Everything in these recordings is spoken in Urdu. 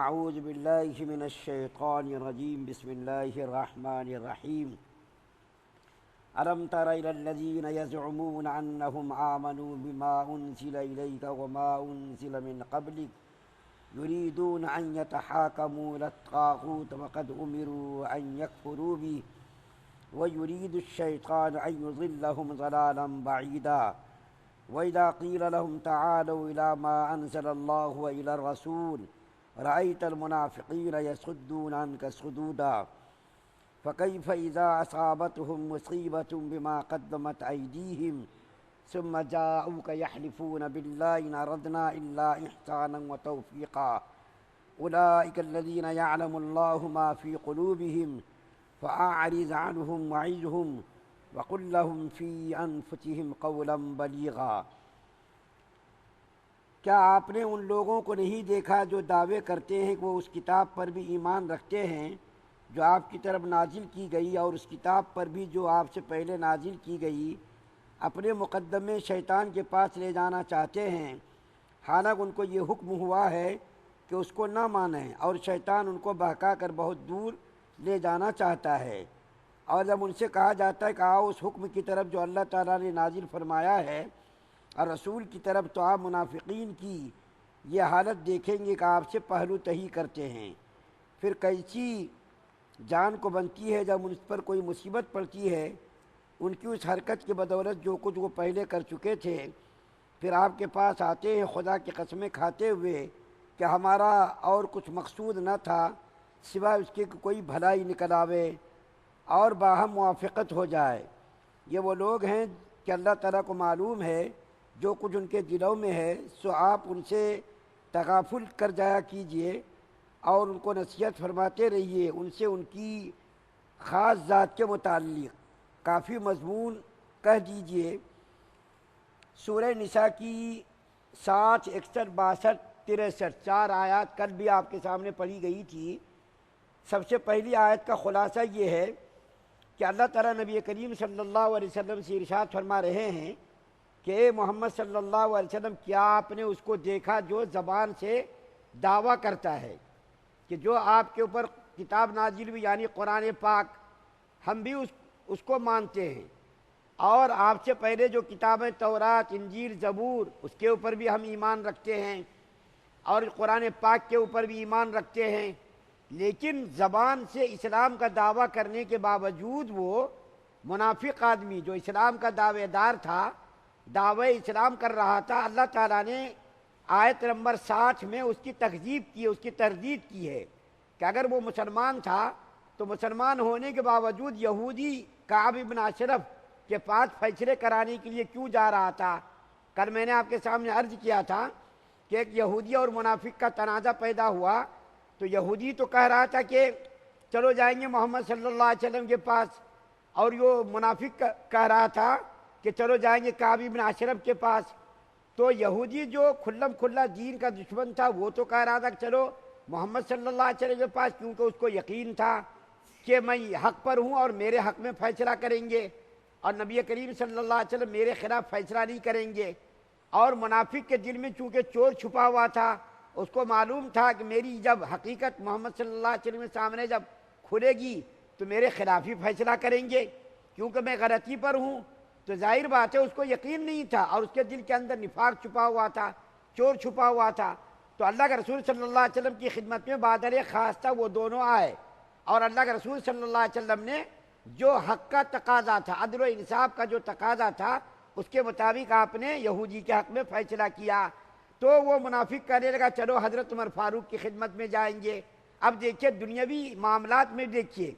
اعوذ باللہ من الشیطان الرجیم بسم اللہ الرحمن الرحیم الم تر الی الذین یزعمون انہم آمنوا بما انزل الیک وما انزل من قبلک یریدون ان یتحاکموا الی الطاغوت وقد امروا ان یکفروا بہ ویرید الشیطان ان یضلهم ضلالا بعیدا وإذا قيل لهم تعالوا إلى ما أنزل الله وإلى الرسول رأيت المنافقين يصدون عنك صدودا فكيف إذا أصابتهم مصيبة بما قدمت أيديهم ثم جاءوك يحلفون بالله إن أردنا إلا إحسانا وتوفيقا أولئك الذين يعلم الله ما في قلوبهم فأعرض عنهم وعظهم وَقُلْ لَهُمْ فِي أَنفُسِهِمْ قَوْلًا بَلِيغًا۔ کیا آپ نے ان لوگوں کو نہیں دیکھا جو دعوے کرتے ہیں کہ وہ اس کتاب پر بھی ایمان رکھتے ہیں جو آپ کی طرف نازل کی گئی اور اس کتاب پر بھی جو آپ سے پہلے نازل کی گئی، اپنے مقدمے شیطان کے پاس لے جانا چاہتے ہیں، حالانکہ ان کو یہ حکم ہوا ہے کہ اس کو نہ مانیں، اور شیطان ان کو بہکا کر بہت دور لے جانا چاہتا ہے۔ اور جب ان سے کہا جاتا ہے کہ آؤ اس حکم کی طرف جو اللہ تعالیٰ نے نازل فرمایا ہے اور رسول کی طرف، تو آپ منافقین کی یہ حالت دیکھیں گے کہ آپ سے پہلو تہی کرتے ہیں۔ پھر کیسی جان کو بنتی ہے جب ان پر کوئی مصیبت پڑتی ہے، ان کی اس حرکت کی بدولت جو کچھ وہ پہلے کر چکے تھے، پھر آپ کے پاس آتے ہیں خدا کی قسمیں کھاتے ہوئے کہ ہمارا اور کچھ مقصود نہ تھا سوائے اس کے کہ کوئی بھلائی نکل آوے اور باہم موافقت ہو جائے۔ یہ وہ لوگ ہیں کہ اللہ تعالیٰ کو معلوم ہے جو کچھ ان کے دلوں میں ہے، سو آپ ان سے تغافل کر جایا کیجئے اور ان کو نصیحت فرماتے رہیے، ان سے ان کی خاص ذات کے متعلق کافی مضمون کہہ دیجئے۔ سورہ نساء کی 60، 61، 62، 63 4 آیات کل بھی آپ کے سامنے پڑھی گئی تھی۔ سب سے پہلی آیت کا خلاصہ یہ ہے کہ اللہ تعالیٰ نبی کریم صلی اللہ علیہ وسلم سے ارشاد فرما رہے ہیں کہ اے محمد صلی اللہ علیہ وسلم، کیا آپ نے اس کو دیکھا جو زبان سے دعویٰ کرتا ہے کہ جو آپ کے اوپر کتاب نازل ہوئی یعنی قرآن پاک، ہم بھی اس کو مانتے ہیں، اور آپ سے پہلے جو کتابیں تورات، انجیل، زبور، اس کے اوپر بھی ہم ایمان رکھتے ہیں اور قرآن پاک کے اوپر بھی ایمان رکھتے ہیں، لیکن زبان سے اسلام کا دعویٰ کرنے کے باوجود وہ منافق آدمی جو اسلام کا دعوے دار تھا، دعوے اسلام کر رہا تھا، اللہ تعالیٰ نے آیت نمبر 60 میں اس کی تکذیب کی، اس کی تردید کی ہے کہ اگر وہ مسلمان تھا تو مسلمان ہونے کے باوجود یہودی کعب بن اشرف کے پاس فیصلے کرانے کے لیے کیوں جا رہا تھا۔ کل میں نے آپ کے سامنے عرض کیا تھا کہ ایک یہودی اور منافق کا تنازع پیدا ہوا، تو یہودی تو کہہ رہا تھا کہ چلو جائیں گے محمد صلی اللہ علیہ وسلم کے پاس، اور یہ منافق کہہ رہا تھا کہ چلو جائیں گے کعب بن اشرف کے پاس۔ تو یہودی جو کھلم کھلا دین کا دشمن تھا وہ تو کہہ رہا تھا کہ چلو محمد صلی اللہ علیہ وسلم کے پاس، کیونکہ اس کو یقین تھا کہ میں حق پر ہوں اور میرے حق میں فیصلہ کریں گے اور نبی کریم صلی اللہ علیہ وسلم میرے خلاف فیصلہ نہیں کریں گے۔ اور منافق کے دل میں چونکہ چور چھپا ہوا تھا، اس کو معلوم تھا کہ میری جب حقیقت محمد صلی اللہ علیہ وسلم کے سامنے جب کھلے گی تو میرے خلاف ہی فیصلہ کریں گے، کیونکہ میں غلطی پر ہوں۔ تو ظاہر بات ہے اس کو یقین نہیں تھا اور اس کے دل کے اندر نفاق چھپا ہوا تھا، چور چھپا ہوا تھا۔ تو اللہ کے رسول صلی اللہ علیہ وسلم کی خدمت میں بادر خاص تھا، وہ دونوں آئے اور اللہ کے رسول صلی اللہ علیہ وسلم نے جو حق کا تقاضا تھا، عدل و انصاف کا جو تقاضا تھا، اس کے مطابق آپ نے یہودی کے حق میں فیصلہ کیا۔ تو وہ منافق کہنے لگا چلو حضرت عمر فاروق کی خدمت میں جائیں گے۔ اب دیکھیے دنیاوی معاملات میں دیکھیے،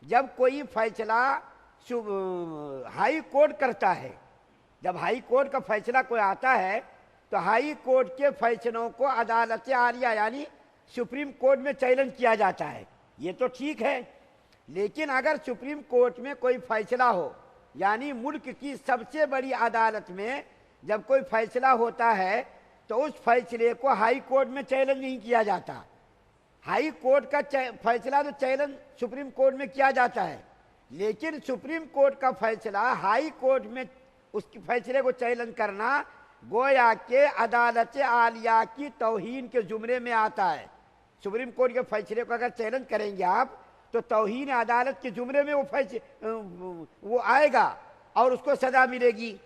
جب کوئی فیصلہ ہائی کورٹ کرتا ہے، جب ہائی کورٹ کا فیصلہ کوئی آتا ہے تو ہائی کورٹ کے فیصلوں کو عدالت عالیہ یعنی سپریم کورٹ میں چیلنج کیا جاتا ہے، یہ تو ٹھیک ہے۔ لیکن اگر سپریم کورٹ میں کوئی فیصلہ ہو، یعنی ملک کی سب سے بڑی عدالت میں جب کوئی فیصلہ ہوتا ہے تو اس فیصلے کو ہائی کورٹ میں چیلنج نہیں کیا جاتا۔ ہائی کورٹ کا فیصلہ تو چیلنج سپریم کورٹ میں کیا جاتا ہے، لیکن سپریم کورٹ کا فیصلہ ہائی کورٹ میں اس کے فیصلے کو چیلنج کرنا گویا کہ عدالت عالیہ کی توہین کے زمرے میں آتا ہے۔ سپریم کورٹ کے فیصلے کو اگر چیلنج کریں گے آپ تو توہین عدالت کے زمرے میں وہ آئے گا اور اس کو سزا ملے گی۔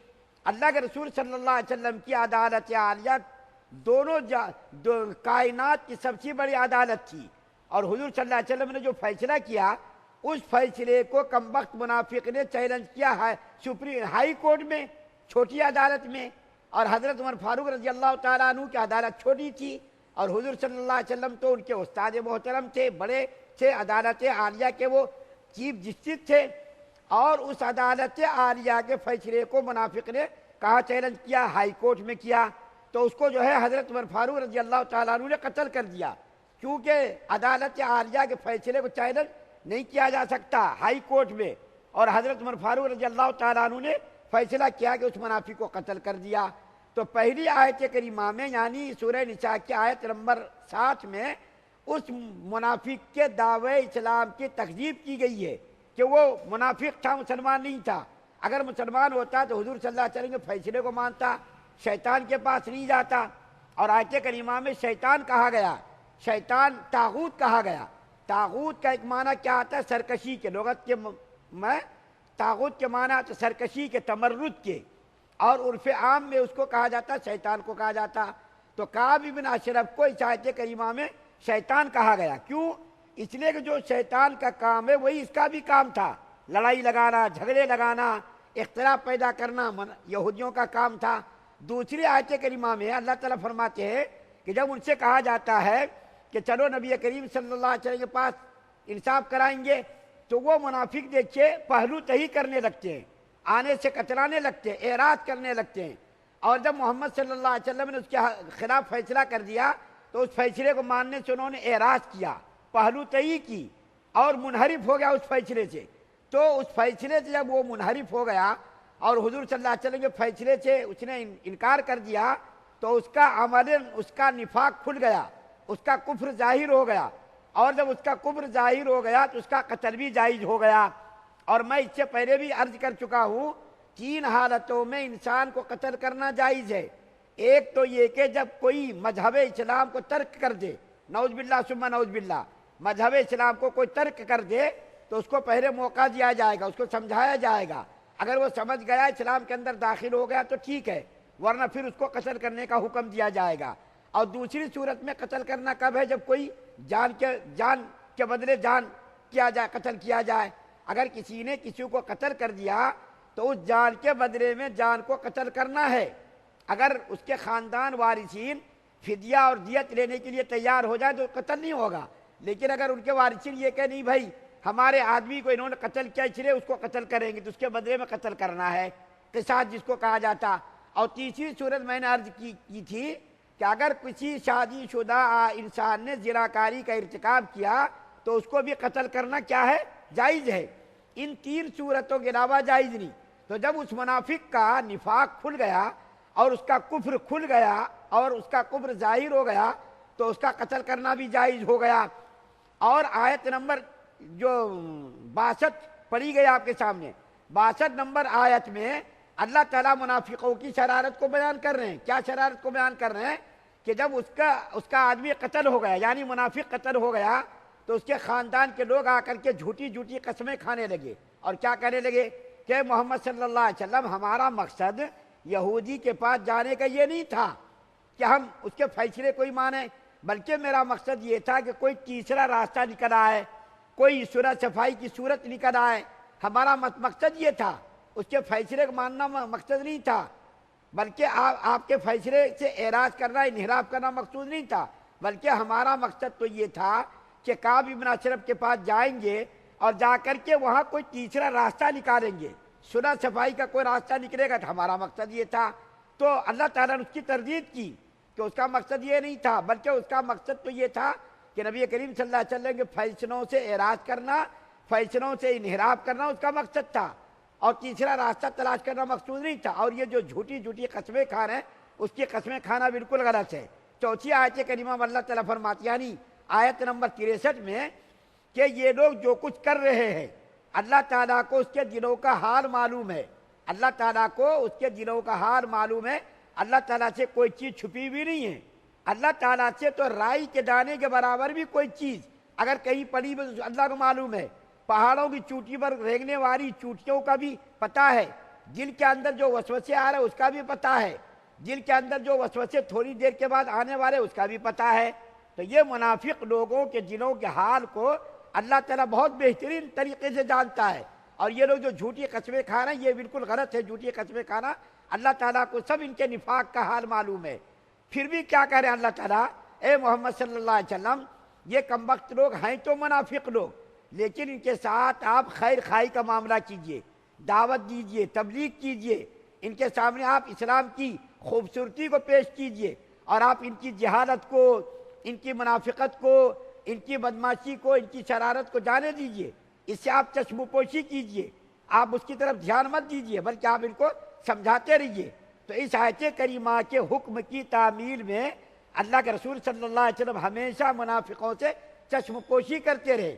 اللہ کے رسول صلی اللہ علیہ وسلم کی عدالت عالیہ دونوں کائنات کی سب سے بڑی عدالت تھی، اور حضور صلی اللہ علیہ وسلم نے جو فیصلہ کیا اس فیصلے کو کمبخت منافق نے چیلنج کیا ہے ہائی کورٹ میں، چھوٹی عدالت میں، اور حضرت عمر فاروق رضی اللہ تعالیٰ عنہ کی عدالت چھوٹی تھی، اور حضور صلی اللہ علیہ وسلم تو ان کے استاد محترم تھے، بڑے تھے، عدالت عالیہ کے وہ چیف جسٹس تھے، اور اس عدالت عالیہ کے فیصلے کو منافق نے کہاں چیلنج کیا؟ ہائی کورٹ میں کیا، تو اس کو جو ہے حضرت عمر فاروق رضی اللہ تعالیٰ عنہ نے قتل کر دیا، کیونکہ عدالت عالیہ کے فیصلے کو چیلنج نہیں کیا جا سکتا ہائی کورٹ میں، اور حضرت عمر فاروق رضی اللہ تعالیٰ عنہ نے فیصلہ کیا کہ اس منافق کو قتل کر دیا۔ تو پہلی آیت کریمہ میں یعنی سورہ نساء کی آیت نمبر 60 میں اس منافق کے دعوے اسلام کی تکذیب کی گئی ہے کہ وہ منافق تھا، مسلمان نہیں تھا۔ اگر مسلمان ہوتا تو حضور صلی اللہ علیہ وسلم کے فیصلے کو مانتا، شیطان کے پاس نہیں جاتا۔ اور آیت کریمہ میں شیطان کہا گیا، شیطان طاغوت کہا گیا۔ طاغوت کا ایک معنی کیا آتا ہے؟ سرکشی کے، لغت کے میں طاغوت کے معنی آتا ہے سرکشی کے، تمرد کے، اور عرف عام میں اس کو کہا جاتا، شیطان کو کہا جاتا۔ تو کعب بن اشرف کو اس آیت کریمہ میں شیطان کہا گیا، کیوں؟ اس لیے کہ جو شیطان کا کام ہے وہی اس کا بھی کام تھا، لڑائی لگانا، جھگڑے لگانا، اختلاف پیدا کرنا یہودیوں کا کام تھا۔ دوسری آیت کریمہ میں اللہ تعالیٰ فرماتے ہیں کہ جب ان سے کہا جاتا ہے کہ چلو نبی کریم صلی اللہ علیہ وسلم کے پاس انصاف کرائیں گے، تو وہ منافق دیکھے پہلو تہی کرنے لگتے ہیں، آنے سے کترانے لگتے ہیں، اعراض کرنے لگتے ہیں، اور جب محمد صلی اللہ علیہ وسلم نے اس کے خلاف فیصلہ کر دیا تو اس فیصلے کو ماننے سے انہوں نے اعراض کیا، پہلو تہی کی، اور منحرف ہو گیا اس فیصلے سے۔ تو اس فیصلے سے جب وہ منحرف ہو گیا اور حضور صلی اللہ علیہ وسلم کے فیصلے سے اس نے انکار کر دیا، تو اس کا عملاً اس کا نفاق کھل گیا، اس کا کفر ظاہر ہو گیا، اور جب اس کا کفر ظاہر ہو گیا تو اس کا قتل بھی جائز ہو گیا۔ اور میں اس سے پہلے بھی عرض کر چکا ہوں، 3 حالتوں میں انسان کو قتل کرنا جائز ہے۔ ایک تو یہ کہ جب کوئی مذہب اسلام کو ترک کر دے، نعوذ باللہ ثم نعوذ باللہ، مذہب اسلام کو کوئی ترک کر دے تو اس کو پہلے موقع دیا جائے گا، اس کو سمجھایا جائے گا، اگر وہ سمجھ گیا اسلام کے اندر داخل ہو گیا تو ٹھیک ہے، ورنہ پھر اس کو قتل کرنے کا حکم دیا جائے گا۔ اور دوسری صورت میں قتل کرنا کب ہے؟ جب کوئی جان کے بدلے جان کیا جائے، قتل کیا جائے۔ اگر کسی نے کسی کو قتل کر دیا تو اس جان کے بدلے میں جان کو قتل کرنا ہے۔ اگر اس کے خاندان وارثین فدیہ اور دیت لینے کے لیے تیار ہو جائے تو قتل نہیں ہوگا، لیکن اگر ان کے وارثین یہ کہ نہیں بھائی ہمارے آدمی کو انہوں نے قتل کیا اس لیے اس کو قتل کریں گے، تو اس کے بدلے میں قتل کرنا ہے، قصاص جس کو کہا جاتا۔ اور تیسری صورت میں نے عرض کی تھی کہ اگر کسی شادی شدہ انسان نے زناکاری کا ارتکاب کیا تو اس کو بھی قتل کرنا کیا ہے؟ جائز ہے۔ ان 3 صورتوں کے علاوہ جائز نہیں۔ تو جب اس منافق کا نفاق کھل گیا اور اس کا کفر کھل گیا اور اس کا کفر ظاہر ہو گیا تو اس کا قتل کرنا بھی جائز ہو گیا۔ اور آیت نمبر جو 62 پڑھی گئی آپ کے سامنے، 62 نمبر آیت میں اللہ تعالیٰ منافقوں کی شرارت کو بیان کر رہے ہیں۔ کیا شرارت کو بیان کر رہے ہیں؟ کہ جب اس کا آدمی قتل ہو گیا، یعنی منافق قتل ہو گیا، تو اس کے خاندان کے لوگ آ کر کے جھوٹی قسمیں کھانے لگے، اور کیا کہنے لگے کہ محمد صلی اللہ علیہ وسلم ہمارا مقصد یہودی کے پاس جانے کا یہ نہیں تھا کہ ہم اس کے فیصلے کو ہی مانیں، بلکہ میرا مقصد یہ تھا کہ کوئی تیسرا راستہ نکل آئے، کوئی صلح صفائی کی صورت نکل آئے، ہمارا مقصد یہ تھا، اس کے فیصلے کو ماننا مقصد نہیں تھا، بلکہ آپ کے فیصلے سے اعراض کرنا، انحراف کرنا مقصود نہیں تھا، بلکہ ہمارا مقصد تو یہ تھا کہ کعب بن اشرف کے پاس جائیں گے اور جا کر کے وہاں کوئی تیسرا راستہ نکالیں گے، صلح صفائی کا کوئی راستہ نکلے گا، تو ہمارا مقصد یہ تھا۔ تو اللہ تعالیٰ نے اس کی تردید کی کہ اس کا مقصد یہ نہیں تھا، بلکہ اس کا مقصد تو یہ تھا کہ نبی کریم صلی اللہ علیہ وسلم کے فیصلوں سے اعراض کرنا، فیصلوں سے انحراف کرنا اس کا مقصد تھا، اور تیسرا راستہ تلاش کرنا مقصود نہیں تھا۔ اور یہ جو جھوٹی قسمیں کھا رہے ہیں، اس کی قسمیں کھانا بالکل غلط ہے۔ چوتھی آیت کریمہ میں اللہ تعالیٰ فرماتے یعنی آیت نمبر 63 میں کہ یہ لوگ جو کچھ کر رہے ہیں اللہ تعالیٰ کو اس کے دلوں کا حال معلوم ہے، اللہ تعالیٰ کو اس کے دلوں کا حال معلوم ہے، اللہ تعالیٰ سے کوئی چیز چھپی بھی نہیں ہے، اللہ تعالیٰ سے تو رائی کے دانے کے برابر بھی کوئی چیز اگر کہیں پڑی ہو تو اللہ کو معلوم ہے۔ پہاڑوں کی چوٹی پر رینگنے والی چوٹیوں کا بھی پتہ ہے، دل کے اندر جو وسوسے آ رہے اس کا بھی پتہ ہے، دل کے اندر جو وسوسے تھوڑی دیر کے بعد آنے والے اس کا بھی پتہ ہے۔ تو یہ منافق لوگوں کے دلوں کے حال کو اللہ تعالیٰ بہت بہترین طریقے سے جانتا ہے۔ اور یہ لوگ جو جھوٹی قسمیں کھا رہے ہیں یہ بالکل غلط ہے، جھوٹی قسمیں کھانا۔ اللہ تعالیٰ کو سب ان کے نفاق کا حال معلوم ہے۔ پھر بھی کیا کہہ رہے ہیں اللہ تعالیٰ، اے محمد صلی اللہ علیہ وسلم، یہ کمبخت لوگ ہیں تو منافق لوگ، لیکن ان کے ساتھ آپ خیر خواہی کا معاملہ کیجئے، دعوت دیجئے، تبلیغ کیجئے، ان کے سامنے آپ اسلام کی خوبصورتی کو پیش کیجئے، اور آپ ان کی جہالت کو، ان کی منافقت کو، ان کی بدماشی کو، ان کی شرارت کو جانے دیجئے۔ اس سے آپ چشم پوشی کیجئے، آپ اس کی طرف دھیان مت دیجئے، بلکہ آپ ان کو سمجھاتے رہیے۔ تو اس آیت کریمہ کے حکم کی تعمیل میں اللہ کے رسول صلی اللہ علیہ وسلم ہمیشہ منافقوں سے چشم پوشی کرتے رہے،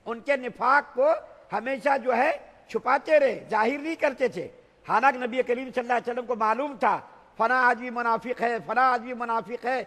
ان کے نفاق کو ہمیشہ جو ہے چھپاتے رہے، ظاہر نہیں کرتے تھے۔ حالانکہ نبی کریم صلی اللہ علیہ وسلم کو معلوم تھا فلاں آدمی منافق ہے، فلاں آدمی منافق ہے،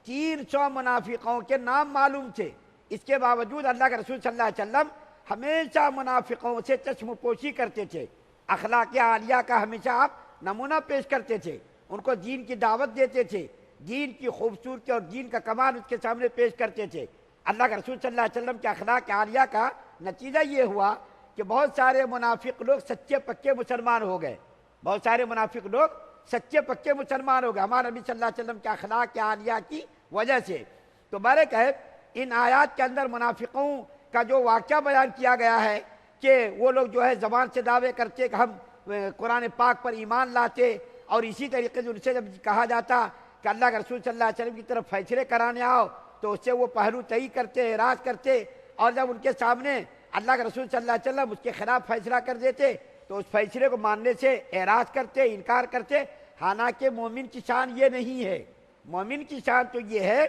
300 منافقوں کے نام معلوم تھے۔ اس کے باوجود اللہ کے رسول صلی اللہ علیہ وسلم ہمیشہ منافقوں سے چشم پوشی کرتے تھے، اخلاق عالیہ کا ہمیشہ آپ نمونہ پیش کرتے تھے، ان کو دین کی دعوت دیتے تھے، دین کی خوبصورتی اور دین کا کمال اس کے سامنے پیش کرتے تھے۔ اللہ کے رسول صلی اللہ علیہ وسلم کے اخلاق عالیہ کا نتیجہ یہ ہوا کہ بہت سارے منافق لوگ سچے پکے مسلمان ہو گئے، بہت سارے منافق لوگ سچے پکے مسلمان ہو گئے ہمارے نبی صلی اللہ علیہ وسلم کے اخلاق عالیہ کی وجہ سے۔ تو بہرکیف ان آیات کے اندر منافقوں کا جو واقعہ بیان کیا گیا ہے کہ وہ لوگ جو ہے زبان سے دعوے کرتے کہ ہم قرآن پاک پر ایمان لاتے، اور اسی طریقے سے ان سے جب کہا جاتا کہ اللہ کے رسول صلی اللہ علیہ وسلم کی طرف فیصلے کرانے آؤ تو اس سے وہ پہلو تہی کرتے، اعراض کرتے، اور جب ان کے سامنے اللہ کے رسول صلی اللہ علیہ وسلم اس کے خلاف فیصلہ کر دیتے تو اس فیصلے کو ماننے سے اعراض کرتے، انکار کرتے۔ حالانکہ مومن کی شان یہ نہیں ہے، مومن کی شان تو یہ ہے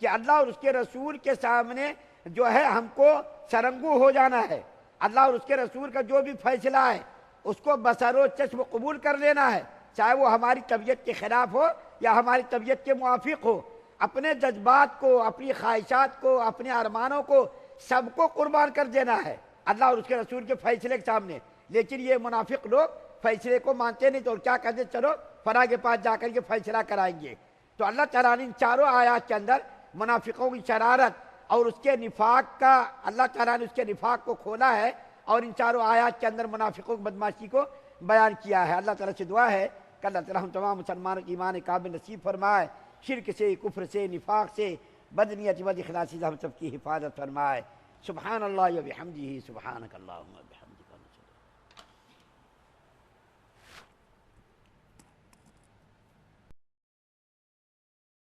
کہ اللہ اور اس کے رسول کے سامنے جو ہے ہم کو سرنگو ہو جانا ہے، اللہ اور اس کے رسول کا جو بھی فیصلہ ہے اس کو بصر و چشم قبول کر لینا ہے، چاہے وہ ہماری طبیعت کے خلاف ہو یا ہماری طبیعت کے موافق ہو۔ اپنے جذبات کو، اپنی خواہشات کو، اپنے ارمانوں کو سب کو قربان کر دینا ہے اللہ اور اس کے رسول کے فیصلے کے سامنے۔ لیکن یہ منافق لوگ فیصلے کو مانتے نہیں، تو کیا کہتے چلو فلاں کے پاس جا کر کے فیصلہ کرائیں گے۔ تو اللہ تعالیٰ نے ان چاروں آیات کے اندر منافقوں کی شرارت اور اس کے نفاق کا، اللہ تعالیٰ نے اس کے نفاق کو کھولا ہے، اور ان چاروں آیات کے اندر منافقوں کی بدماشی کو بیان کیا ہے۔ اللہ تعالیٰ سے دعا ہے کہ اللہ تعالیٰ ہم تمام مسلمانوں کی ایمان کامل نصیب فرمائے، شرک سے، کفر سے، نفاق سے، بدنیت بد اخلاصی سے ہم سب کی حفاظت فرمائے۔ سبحان اللہ و بحمدہ، سبحانک اللہم و بحمدک۔